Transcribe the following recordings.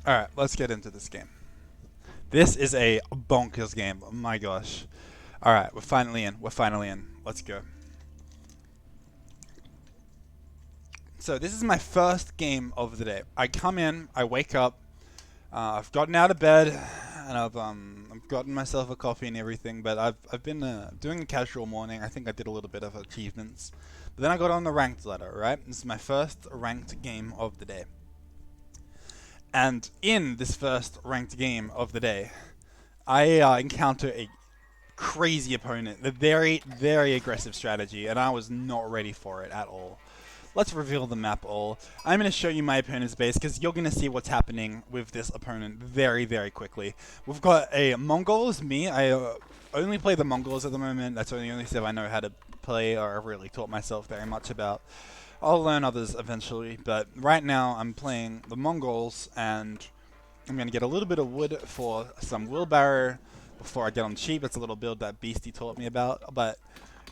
Alright, let's get into this game. This is a bonkers game. Oh my gosh. Alright, we're finally in. We're finally in. Let's go. So this is my first game of the day. I come in, I wake up, I've gotten out of bed, and I've gotten myself a coffee and everything, but I've been doing a casual morning. I think I did a little bit of achievements. But then I got on the ranked ladder, right? This is my first ranked game of the day. And in this first ranked game of the day, I encounter a crazy opponent, a very, very aggressive strategy, and I was not ready for it at all. Let's reveal the map all. I'm going to show you my opponent's base because you're going to see what's happening with this opponent very, very quickly. We've got a Mongols, me. I only play the Mongols at the moment. That's the only stuff I know how to play or I've really taught myself very much about. I'll learn others eventually, but right now I'm playing the Mongols, and I'm going to get a little bit of wood for some wheelbarrow before I get on sheep. It's a little build that Beastie taught me about, but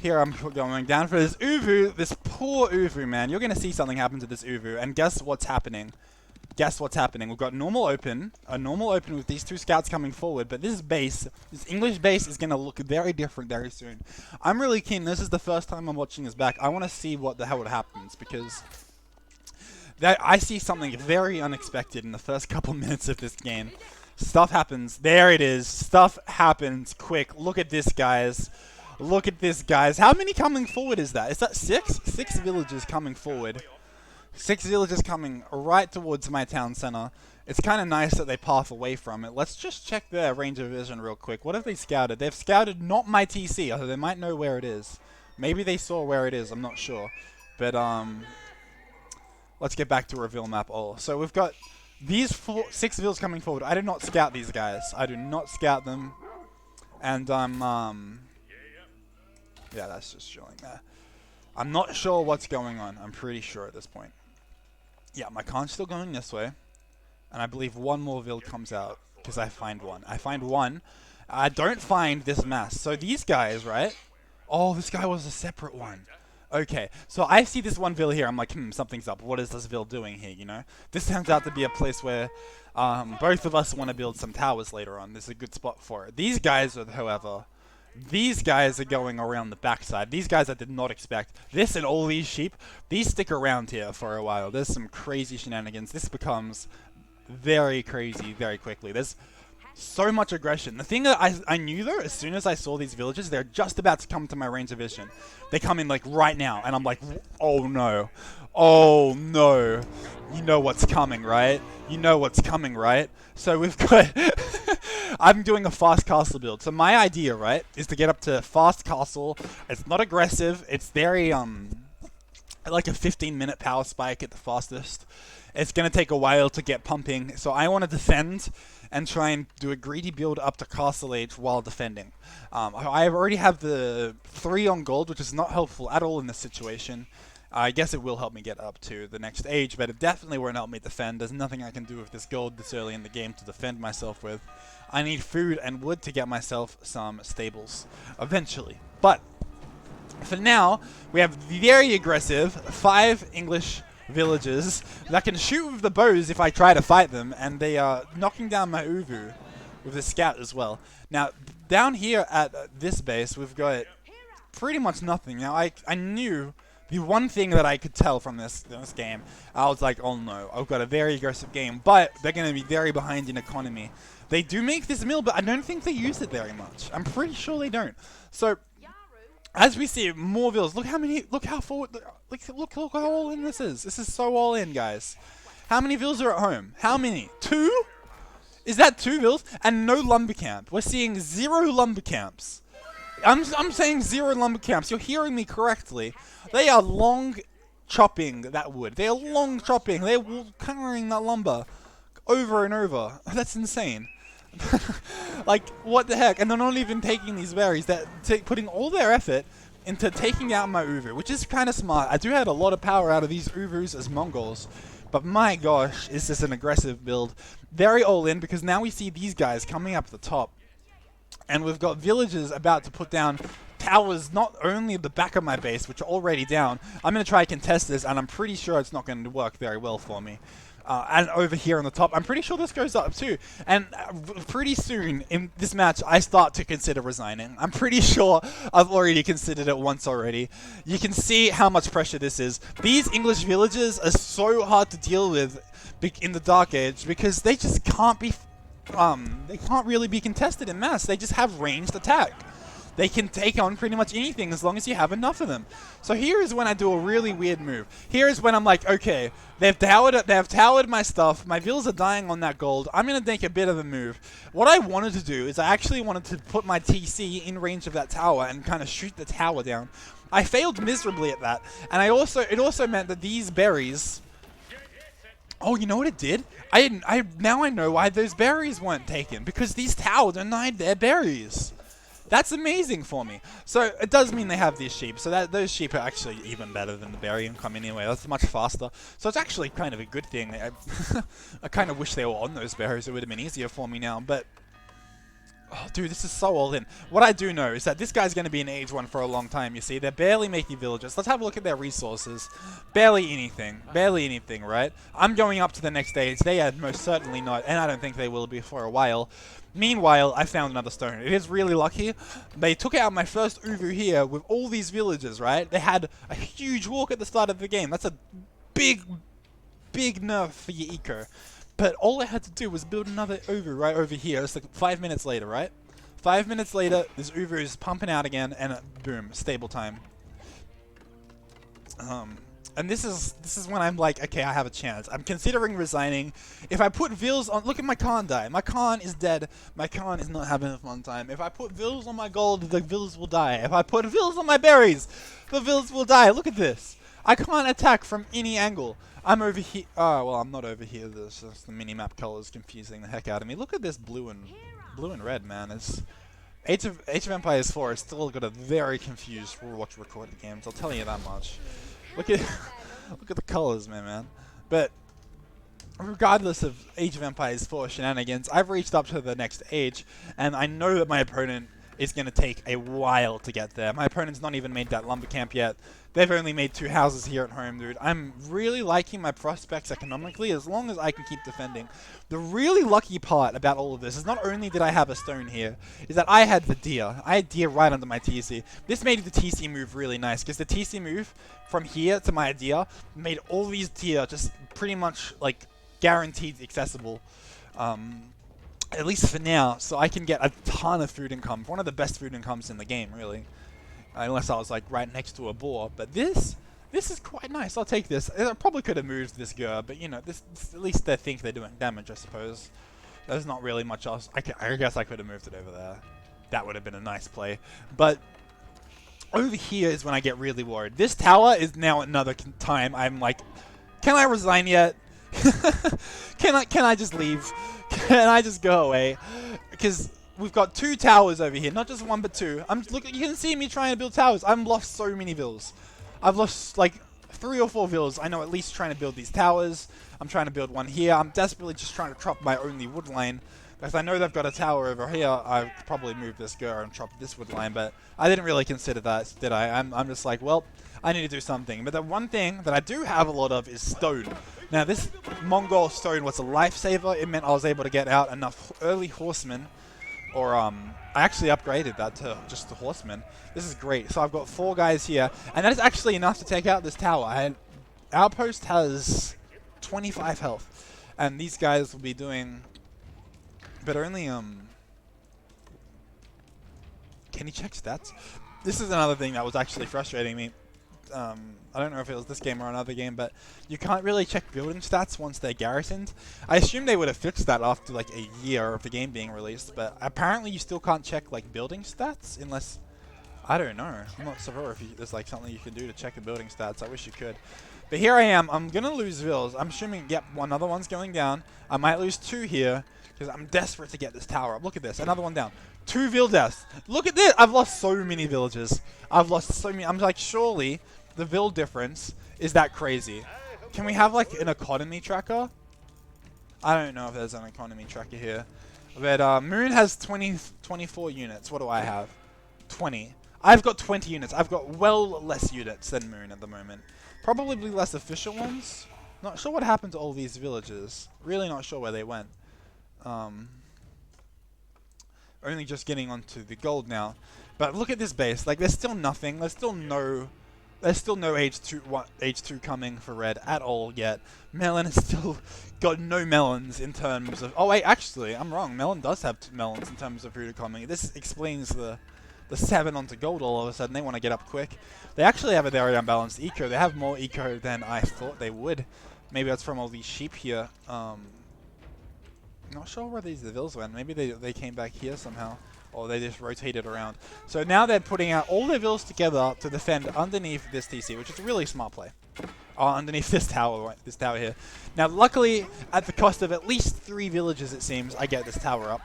here I'm going down for this Uvu, this poor Uvu, man. You're going to see something happen to this Uvu, and guess what's happening? Guess what's happening? We've got a normal open with these two scouts coming forward, but this base, this English base is going to look very different very soon. I'm really keen. This is the first time I'm watching this back. I want to see what the hell happens, because I see something very unexpected in the first couple minutes of this game. Stuff happens. There it is. Stuff happens quick. Look at this, guys. Look at this, guys. How many coming forward is that? Is that 6? 6 villagers coming forward. 6 villagers coming right towards my town center. It's kind of nice that they path away from it. Let's just check their range of vision real quick. What have they scouted? They've scouted not my TC, although they might know where it is. Maybe they saw where it is. I'm not sure. But, let's get back to reveal map all. So we've got these 6 vills coming forward. I did not scout these guys. I do not scout them. And, yeah, that's just showing there. I'm not sure what's going on. I'm pretty sure at this point. Yeah, my con's still going this way. And I believe one more vill comes out. Because I find one. I find one. I don't find this mass. So these guys, right? Oh, this guy was a separate one. Okay, so I see this one vill here. I'm like, something's up. What is this vill doing here, you know? This turns out to be a place where both of us want to build some towers later on. This is a good spot for it. These guys, however... These guys are going around the backside. These guys I did not expect. This and all these sheep, these stick around here for a while. There's some crazy shenanigans. This becomes very crazy very quickly. There's so much aggression. The thing that I knew though, as soon as I saw these villages, they're just about to come to my range of vision. They come in like right now, and I'm like, oh no. Oh no. You know what's coming, right? You know what's coming, right? So we've got... I'm doing a fast castle build. So my idea, right, is to get up to fast castle. It's not aggressive. It's very, like a 15-minute power spike at the fastest. It's going to take a while to get pumping. So I want to defend and try and do a greedy build up to castle age while defending. I already have the 3 on gold, which is not helpful at all in this situation. I guess it will help me get up to the next age, but it definitely won't help me defend. There's nothing I can do with this gold this early in the game to defend myself with. I need food and wood to get myself some stables eventually. But for now, we have very aggressive 5 English villagers that can shoot with the bows if I try to fight them, and they are knocking down my Uvu with the scout as well. Now, down here at this base, we've got pretty much nothing. Now, I knew... The one thing that I could tell from this game, I was like, oh no, I've got a very aggressive game, but they're going to be very behind in economy. They do make this mill, but I don't think they use it very much. I'm pretty sure they don't. So, as we see more vills, look how forward, look how all in this is. This is so all in, guys. How many vills are at home? How many? 2? Is that 2 vills? And no lumber camp. We're seeing 0 lumber camps. I'm saying 0 lumber camps. You're hearing me correctly. They are long chopping that wood. They are long chopping. They're carrying that lumber over and over. That's insane. Like, what the heck? And they're not even taking these berries. They're putting all their effort into taking out my Uvu, which is kind of smart. I do have a lot of power out of these Uvus as Mongols. But my gosh, is this an aggressive build. Very all in, because now we see these guys coming up the top. And we've got villagers about to put down towers not only at the back of my base, which are already down. I'm going to try to contest this, and I'm pretty sure it's not going to work very well for me. And over here on the top, I'm pretty sure this goes up too. And pretty soon in this match, I start to consider resigning. I'm pretty sure I've already considered it once already. You can see how much pressure this is. These English villages are so hard to deal with in the Dark Age because they just can't be, they can't really be contested in mass. They just have ranged attack. They can take on pretty much anything as long as you have enough of them. So here is when I do a really weird move. Here is when I'm like, okay, they've towered my stuff. My vills are dying on that gold. I'm going to make a bit of a move. What I wanted to do is I actually wanted to put my TC in range of that tower and kind of shoot the tower down. I failed miserably at that. And it also meant that these berries... Oh, you know what it did? Now I know why those berries weren't taken. Because these towers denied their berries. That's amazing for me. So it does mean they have these sheep. So those sheep are actually even better than the berry income anyway. That's much faster. So it's actually kind of a good thing. I kind of wish they were on those berries. It would have been easier for me now. But, oh, dude, this is so all in. What I do know is that this guy's going to be in Age 1 for a long time, you see. They're barely making villages. Let's have a look at their resources. Barely anything. Barely anything, right? I'm going up to the next stage. They are most certainly not. And I don't think they will be for a while. Meanwhile, I found another stone. It is really lucky. They took out my first Uvu here with all these villages, right? They had a huge walk at the start of the game. That's a big, big nerf for your eco. But all I had to do was build another Uvu right over here. It's like 5 minutes later, right? 5 minutes later, this Uvu is pumping out again, and boom, stable time. And this is when I'm like, okay, I have a chance. I'm considering resigning. If I put Vills on... Look at my Khan die. My Khan is dead. My Khan is not having a fun time. If I put Vills on my gold, the Vills will die. If I put Vills on my berries, the Vills will die. Look at this. I can't attack from any angle. I'm over here. Oh, well, I'm not over here. This the minimap color is confusing the heck out of me. Look at this blue and red, man. It's... Age of Empires 4 has still got a very confused watch recorded games. I'll tell you that much. Look at the colors, man. But regardless of Age of Empires 4 shenanigans, I've reached up to the next age, and I know that my opponent is going to take a while to get there. My opponent's not even made that lumber camp yet. They've only made 2 houses here at home, dude. I'm really liking my prospects economically as long as I can keep defending. The really lucky part about all of this is not only did I have a stone here, is that I had the deer. I had deer right under my TC. This made the TC move really nice, because the TC move from here to my deer made all these deer just pretty much like guaranteed accessible. At least for now, so I can get a ton of food income. One of the best food incomes in the game, really. Unless I was like right next to a boar. But this is quite nice. I'll take this. I probably could have moved this girl, but you know, this at least they think they're doing damage, I suppose. There's not really much else. I guess I could have moved it over there. That would have been a nice play. But over here is when I get really worried. This tower is now another time I'm like, can I resign yet? Can I just leave? Can I just go away? Because we've got 2 towers over here, not just 1 but 2. Look, you can see me trying to build towers. I've lost so many vills. I've lost like 3 or 4 vills. I know at least trying to build these towers. I'm trying to build one here. I'm desperately just trying to chop my only wood line. Because I know they've got a tower over here. I could probably move this girl and chop this wood line, but I didn't really consider that, did I? I'm just like, well, I need to do something. But the one thing that I do have a lot of is stone. Now, this Mongol stone was a lifesaver. It meant I was able to get out enough early horsemen. Or, I actually upgraded that to just the horsemen. This is great. So I've got 4 guys here. And that is actually enough to take out this tower. Outpost has 25 health. And these guys will be doing... But only, can you check stats? This is another thing that was actually frustrating me. I don't know if it was this game or another game, but you can't really check building stats once they're garrisoned. I assume they would have fixed that after like a year of the game being released, but apparently you still can't check like building stats unless... I don't know. I'm not sure if there's like something you can do to check the building stats. I wish you could. But here I am. I'm going to lose vills. I'm assuming, yep, another one's going down. I might lose 2 here because I'm desperate to get this tower up. Look at this. Another one down. 2 vill deaths. Look at this. I've lost so many villages. I've lost so many. I'm like, surely the vill difference is that crazy. Can we have like an economy tracker? I don't know if there's an economy tracker here. But Moon has 24 units. What do I have? 20. I've got 20 units. I've got well less units than Moon at the moment. Probably less efficient ones. Not sure what happened to all these villages. Really not sure where they went. Only just getting onto the gold now. But look at this base. Like, there's still nothing. There's still no H2 coming for red at all yet. Melon has still got no melons in terms of... Oh, wait, actually, I'm wrong. Melon does have melons in terms of food coming. This explains the 7 onto gold all of a sudden. They want to get up quick. They actually have a very unbalanced eco. They have more eco than I thought they would. Maybe that's from all these sheep here. Not sure where the vills went. Maybe they came back here somehow. Or they just rotated around. So now they're putting out all their vills together to defend underneath this TC, which is a really smart play. Underneath this tower here. Now, luckily, at the cost of at least 3 villages, it seems, I get this tower up,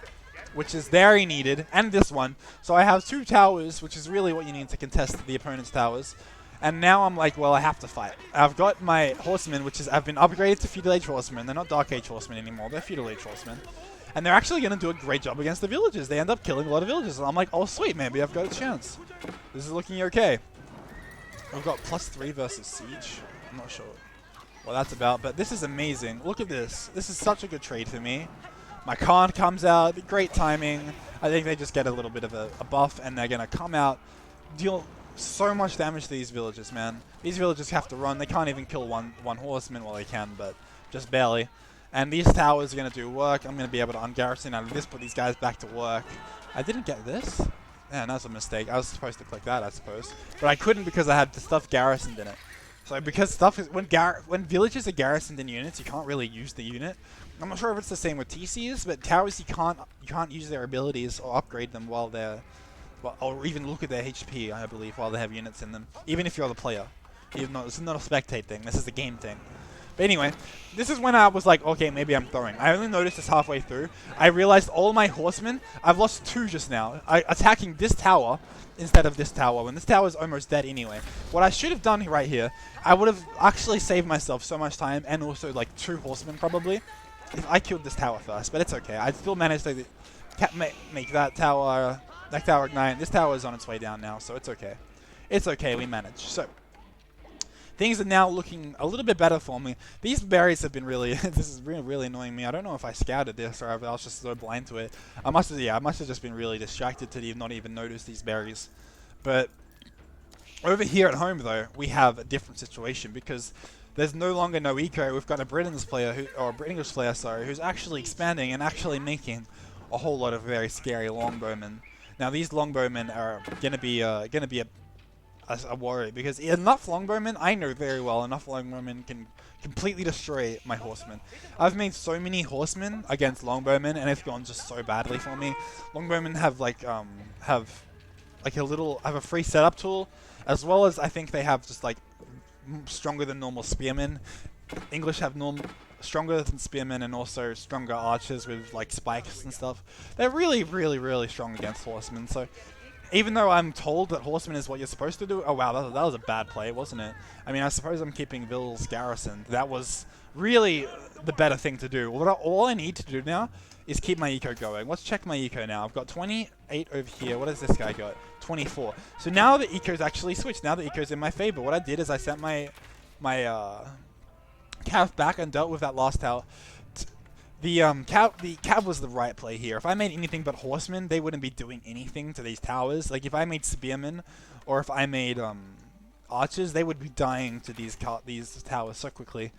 which is very needed, and this one. So I have 2 towers, which is really what you need to contest the opponent's towers. And now I'm like, well, I have to fight. I've got my horsemen, I've been upgraded to feudal age horsemen. They're not dark age horsemen anymore. They're feudal age horsemen. And they're actually going to do a great job against the villages. They end up killing a lot of villages. And I'm like, oh, sweet, maybe I've got a chance. This is looking okay. I've got +3 versus siege. I'm not sure what that's about, but this is amazing. Look at this. This is such a good trade for me. My Khan comes out. Great timing. I think they just get a little bit of a buff, and they're going to come out, deal so much damage to these villages, man. These villages have to run. They can't even kill one horseman. Well, they can, but just barely. And these towers are going to do work. I'm going to be able to ungarrison out of this, put these guys back to work. I didn't get this? Man, that's a mistake. I was supposed to click that, I suppose. But I couldn't because I had the stuff garrisoned in it. So because stuff is... When villages are garrisoned in units, you can't really use the unit. I'm not sure if it's the same with TCs, but towers, you can't use their abilities or upgrade them while they're... or even look at their HP, I believe, while they have units in them. Even if you're the player. Even though this is not a spectate thing. This is a game thing. But anyway, this is when I was like, okay, maybe I'm throwing. I only noticed this halfway through. I realized all my horsemen, I've lost 2 just now. Attacking this tower instead of this tower, when this tower is almost dead anyway. What I should have done right here, I would have actually saved myself so much time, and also like 2 horsemen probably, if I killed this tower first. But it's okay. I still managed to make that tower ignite. This tower is on its way down now, so it's okay. It's okay, we managed. So... things are now looking a little bit better for me. These berries have been really... this is really annoying me. I don't know if I scouted this or if I was just so blind to it. I must have just been really distracted to not even notice these berries. But over here at home, though, we have a different situation because there's no longer no eco. We've got a Britain's player, or English player, sorry, who's actually expanding and actually making a whole lot of very scary longbowmen. Now, these longbowmen are going to be a worry, because enough longbowmen, I know very well, enough longbowmen can completely destroy my horsemen. I've made so many horsemen against longbowmen, and it's gone just so badly for me. Longbowmen have a free setup tool, as well as I think they have just like stronger than normal spearmen. English have stronger than spearmen and also stronger archers with like spikes and stuff. They're really, really, really strong against horsemen. So even though I'm told that horsemen is what you're supposed to do, oh wow, that was a bad play, wasn't it? I mean, I suppose I'm keeping VILL's garrisoned. That was really the better thing to do. All I need to do now is keep my eco going. Let's check my eco now. I've got 28 over here. What has this guy got? 24. So now the eco's actually switched. Now the eco's in my favor. What I did is I sent my cav back and dealt with that last tower. The cav was the right play here. If I made anything but horsemen, they wouldn't be doing anything to these towers. Like if I made spearmen, or if I made archers, they would be dying to these towers so quickly.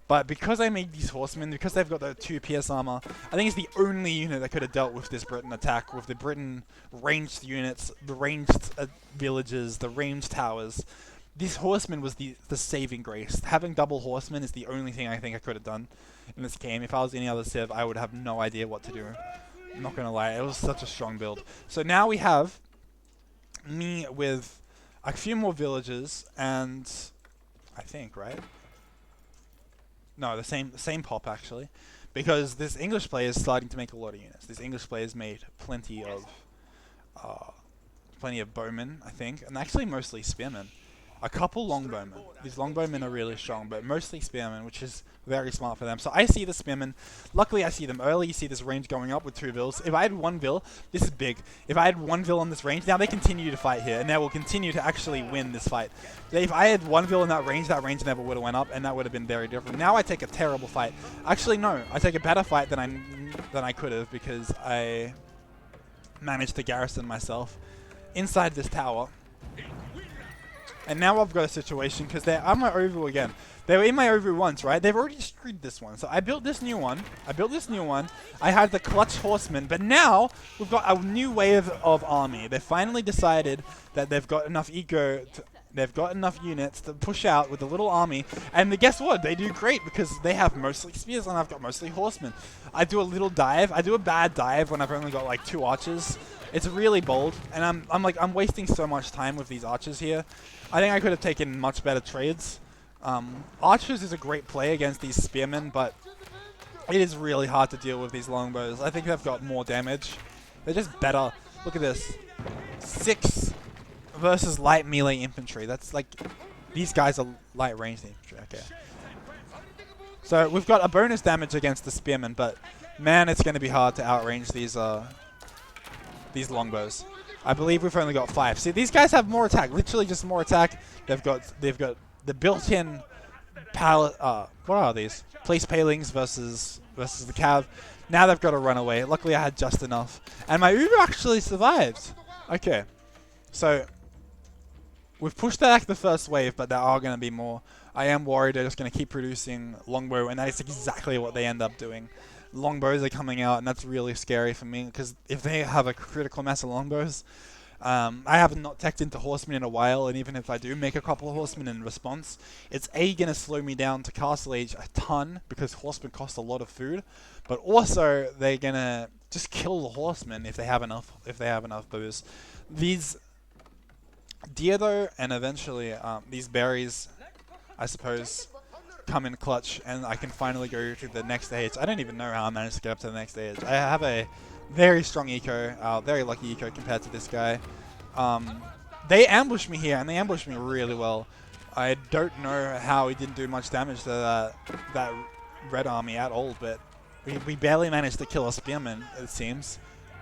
But because I made these horsemen, because they've got the 2 PS armor, I think it's the only unit that could have dealt with this Britain attack, with the Britain ranged units, the ranged villages, the ranged towers. This horseman was the saving grace. Having double horsemen is the only thing I think I could have done in this game. If I was any other civ, I would have no idea what to do. I'm not gonna lie, it was such a strong build. So now we have me with a few more villages, and I think, right? No, the same pop actually, because this English player is starting to make a lot of units. This English player's made plenty of bowmen, I think, and actually mostly spearmen. a couple longbowmen. These longbowmen are really strong, but mostly spearmen, which is very smart for them. So I see the spearmen. Luckily, I see them early. You see this range going up with 2 vills. If I had 1 vill, this is big. If I had 1 vill on this range, now they continue to fight here, and they will continue to actually win this fight. If I had 1 vill in that range never would have went up, and that would have been very different. Now I take a terrible fight. Actually, no. I take a better fight than I could have, because I managed to garrison myself inside this tower. And now I've got a situation, because they're on my Ovu again. They were in my Ovu once, right? They've already screwed this one. So I built this new one. I had the clutch horsemen. But now, we've got a new wave of army. They finally decided that they've got enough eco... They've got enough units to push out with a little army. And guess what? They do great, because they have mostly spears and I've got mostly horsemen. I do a little dive. I do a bad dive when I've only got like 2 archers. It's really bold, and I'm wasting so much time with these archers here. I think I could have taken much better trades. Archers is a great play against these spearmen, but it is really hard to deal with these longbows. I think they've got more damage. They're just better. Look at this. 6 versus light melee infantry. That's like, these guys are light ranged infantry. Okay. So we've got a bonus damage against the spearmen, but man, it's going to be hard to outrange these longbows. I believe we've only got 5. See, these guys have more attack. Literally just more attack. They've got the built-in pallet. What are these? Place palings versus the cav. Now they've got to run away. Luckily, I had just enough, and my Uber actually survived. Okay, so we've pushed back the first wave, but there are going to be more. I am worried they're just going to keep producing longbow, and that is exactly what they end up doing. Longbows are coming out, and that's really scary for me, because if they have a critical mass of longbows, I have not teched into horsemen in a while, and even if I do make a couple of horsemen in response, it's going to slow me down to castle age a ton, because horsemen cost a lot of food, but also they're going to just kill the horsemen if they have enough bows. These deer though, and eventually these berries, I suppose, come in clutch, and I can finally go to the next stage. I don't even know how I managed to get up to the next stage. I have a very strong eco, very lucky eco compared to this guy. They ambushed me here, and they ambushed me really well. I don't know how he didn't do much damage to that red army at all, but we barely managed to kill a spearman, it seems.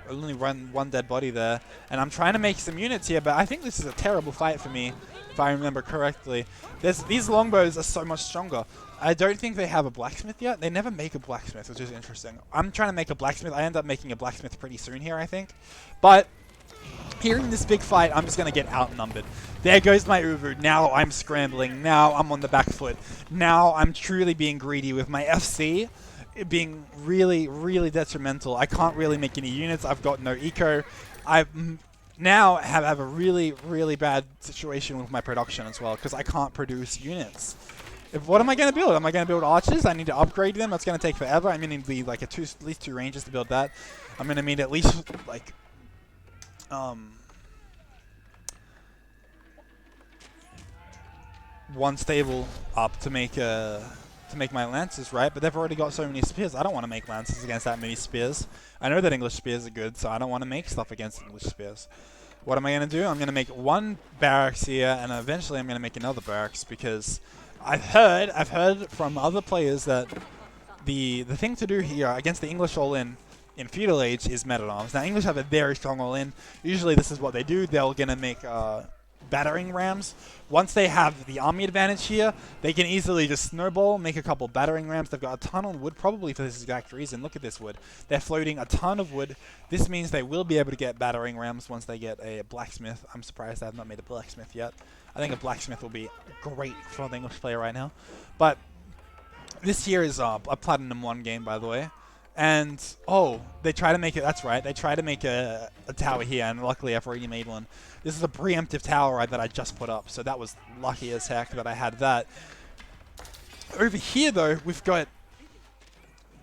Only one dead body there, and I'm trying to make some units here, but I think this is a terrible fight for me, if I remember correctly. These longbows are so much stronger. I don't think they have a blacksmith yet. They never make a blacksmith, which is interesting. I'm trying to make a blacksmith. I end up making a blacksmith pretty soon here, I think. But here in this big fight, I'm just going to get outnumbered. There goes my Uvu. Now I'm scrambling. Now I'm on the back foot. Now I'm truly being greedy with my FC. Being really, really detrimental. I can't really make any units. I've got no eco. I now have a really, really bad situation with my production as well, because I can't produce units. What am I going to build? Am I going to build archers? I need to upgrade them. That's going to take forever. I'm going to need like at least 2 ranges to build that. I'm going to need at least like one stable up to make my lances, right? But they've already got so many spears. I don't want to make lances against that many spears. I know that English spears are good, so I don't want to make stuff against English spears. What am I going to do? I'm going to make 1 barracks here, and eventually I'm going to make another barracks, because I've heard from other players that the thing to do here against the English all-in feudal age is men-at-arms. Now, English have a very strong all-in. Usually this is what they do. They're going to make battering rams. Once they have the army advantage here, they can easily just snowball, make a couple battering rams. They've got a ton of wood, probably for this exact reason. Look at this wood. They're floating a ton of wood. This means they will be able to get battering rams once they get a blacksmith. I'm surprised I have not made a blacksmith yet. I think a blacksmith will be great for the English player right now. But this here is a Platinum 1 game, by the way. And, oh, they try to make it, that's right, they try to make a tower here, and luckily I've already made one. This is a preemptive tower that I just put up, so that was lucky as heck that I had that. Over here, though, we've got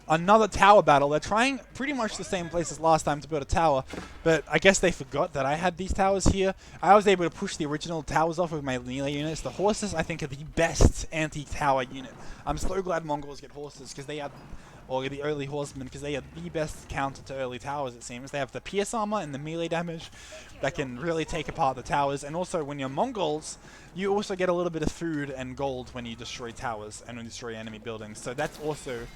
another tower battle. They're trying pretty much the same place as last time to build a tower, but I guess they forgot that I had these towers here. I was able to push the original towers off with my melee units. The horses, I think, are the best anti-tower unit. I'm so glad Mongols get horses, because they have or the early horsemen, because they are the best counter to early towers, it seems. They have the pierce armor and the melee damage that can really take apart the towers, and also when you're Mongols, you also get a little bit of food and gold when you destroy towers and when you destroy enemy buildings. So that's also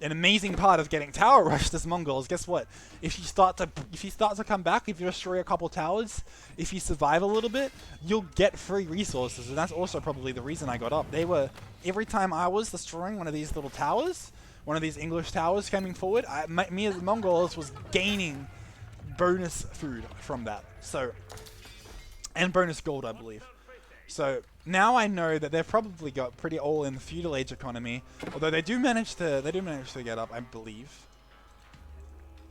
an amazing part of getting tower rushed as Mongols. Guess what? If you start to come back, if you destroy a couple towers, if you survive a little bit, you'll get free resources, and that's also probably the reason I got up. They were, every time I was destroying one of these little towers, one of these English towers coming forward, me as Mongols was gaining bonus food from that. So, and bonus gold, I believe. So now I know that they've probably got pretty all in the feudal age economy, although they do manage to get up, I believe,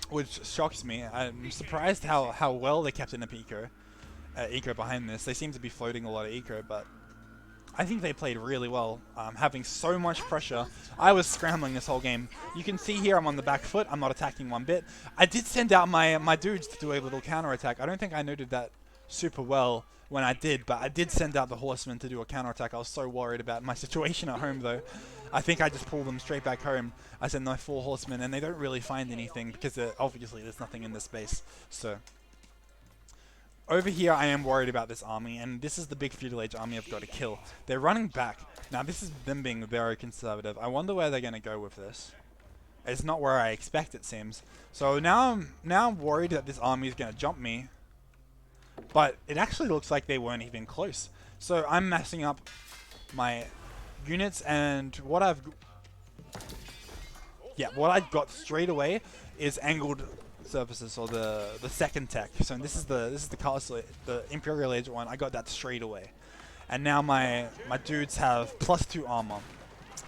which shocks me. I'm surprised how well they kept in a eco behind this. They seem to be floating a lot of eco, but I think they played really well, having so much pressure. I was scrambling this whole game. You can see here I'm on the back foot. I'm not attacking one bit. I did send out my dudes to do a little counter attack. I don't think I noted that super well when I did, but I did send out the horsemen to do a counterattack. I was so worried about my situation at home, though. I think I just pulled them straight back home. I sent my 4 horsemen, and they don't really find anything because obviously there's nothing in this base. So over here, I am worried about this army, and this is the big feudal age army I've got to kill. They're running back. Now, this is them being very conservative. I wonder where they're going to go with this. It's not where I expect, it seems. So now I'm worried that this army is going to jump me. But it actually looks like they weren't even close. So I'm messing up my units, and what I've got straight away is angled surfaces, or the second tech. So this is the castle, the Imperial Age one. I got that straight away, and now my dudes have +2 armor.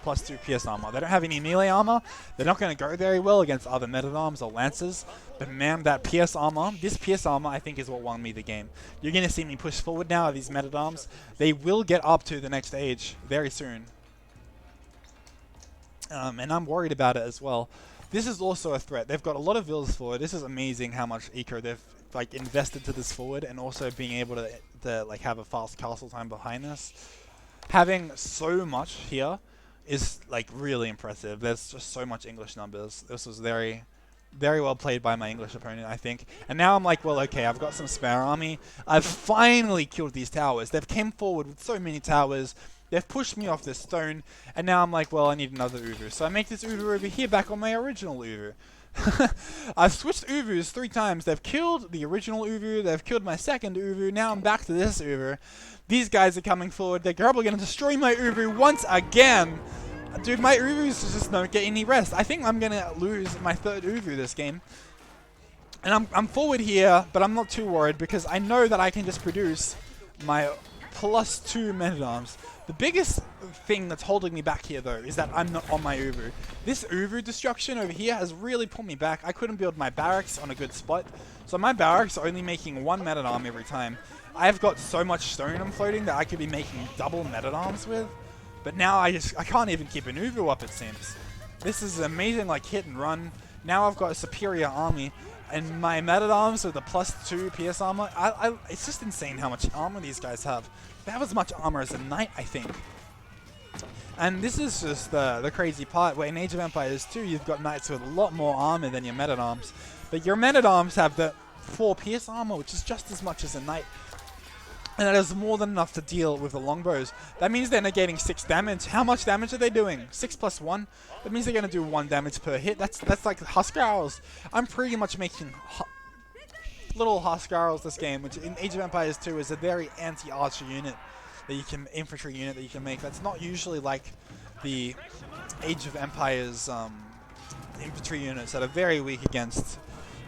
+2 pierce armor. They don't have any melee armor. They're not going to go very well against other men-at-arms or lancers. But man, that pierce armor, this pierce armor, I think is what won me the game. You're going to see me push forward now, these men-at-arms. They will get up to the next age very soon. And I'm worried about it as well. This is also a threat. They've got a lot of vills forward. This is amazing how much eco they've invested to this forward, and also being able to have a fast castle time behind this. Having so much here is really impressive. There's just so much English numbers. This was very, very well played by my English opponent, I think. And now I'm like, well, okay, I've got some spare army. I've finally killed these towers. They've came forward with so many towers. They've pushed me off this stone. And now I'm like, well, I need another Uvu. So I make this Uvu over here back on my original Uvu. I've switched Uvus 3 times. They've killed the original Uvu. They've killed my second Uvu. Now I'm back to this Uvu. These guys are coming forward. They're probably going to destroy my Uvu once again. Dude, my Uvus just don't get any rest. I think I'm going to lose my 3rd Uvu this game. And I'm forward here, but I'm not too worried because I know that I can just produce my +2 men-at-arms. The biggest thing that's holding me back here, though, is that I'm not on my Uvu. This Uvu destruction over here has really pulled me back. I couldn't build my barracks on a good spot. So my barracks are only making 1 men-at-arm every time. I've got so much stone I'm floating that I could be making double men-at-arms with. But now I can't even keep an Uvu up, it seems. This is amazing, hit and run. Now I've got a superior army. And my men-at-arms with the +2 PS armor, it's just insane how much armor these guys have. They have as much armor as a knight, I think. And this is just the crazy part, where in Age of Empires 2, you've got knights with a lot more armor than your men-at-arms. But your men-at-arms have the 4 PS armor, which is just as much as a knight. And that is more than enough to deal with the longbows. That means they're negating 6 damage. How much damage are they doing? 6 + 1? That means they're going to do 1 damage per hit. That's like Huskarls. I'm pretty much making little Huskarls this game, which in Age of Empires 2 is a very anti-archer unit, infantry unit that you can make. That's not usually like the Age of Empires infantry units that are very weak against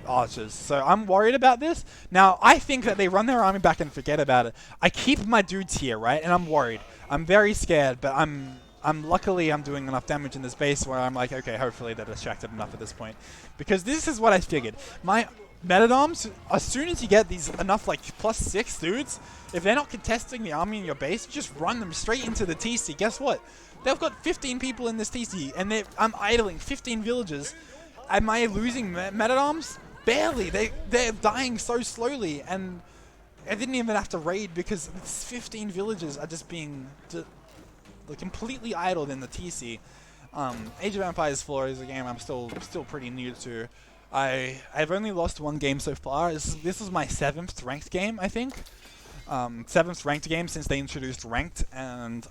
archers. So I'm worried about this. Now, I think that they run their army back and forget about it. I keep my dudes here, right? And I'm worried. I'm very scared, but luckily I'm doing enough damage in this base where I'm like, okay, hopefully they're distracted enough at this point. Because this is what I figured. My men-at-arms, as soon as you get these enough +6 dudes, if they're not contesting the army in your base, you just run them straight into the TC. Guess what? They've got 15 people in this TC, and I'm idling 15 villages. Am I losing men-at-arms? Barely. They're dying so slowly, and I didn't even have to raid because 15 villages are just being completely idled in the TC. Age of Empires 4 is a game I'm still pretty new to. I've only lost one game so far. This is my 7th ranked game, I think. 7th ranked game since they introduced ranked, and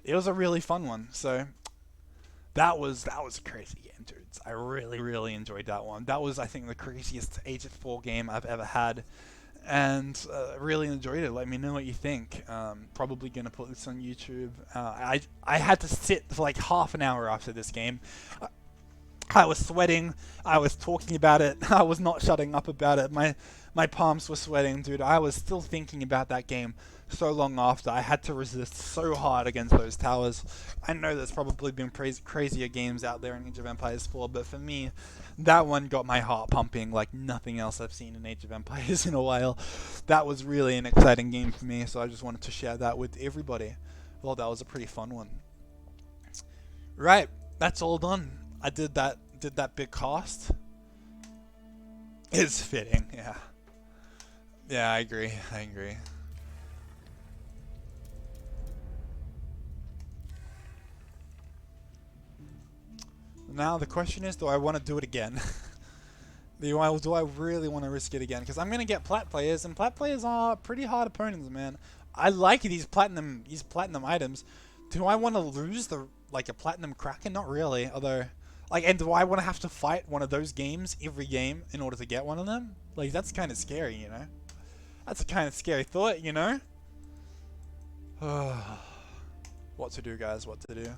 it was a really fun one. So that was a crazy game, dudes. I really enjoyed that one. That was, I think, the craziest Age of 4 game I've ever had, and really enjoyed it. Let me know what you think. Probably gonna put this on YouTube. I had to sit for like half an hour after this game. I was sweating. I was talking about it. I was not shutting up about it. My palms were sweating, dude. I was still thinking about that game so long after. I had to resist so hard against those towers. I know there's probably been crazier games out there in Age of Empires 4, but for me, that one got my heart pumping like nothing else I've seen in Age of Empires in a while. That was really an exciting game for me, so I just wanted to share that with everybody. Well, that was a pretty fun one. Right, that's all done. I did that big cast. It's fitting, yeah. Yeah, I agree. Now the question is, do I want to do it again? Do I really want to risk it again? Because I'm gonna get plat players, and plat players are pretty hard opponents, man. I like these platinum items. Do I want to lose a platinum Kraken? Not really, although. And do I want to have to fight one of those games every game in order to get one of them? Like, that's kind of scary, you know? That's a kind of scary thought, you know? What to do, guys, what to do.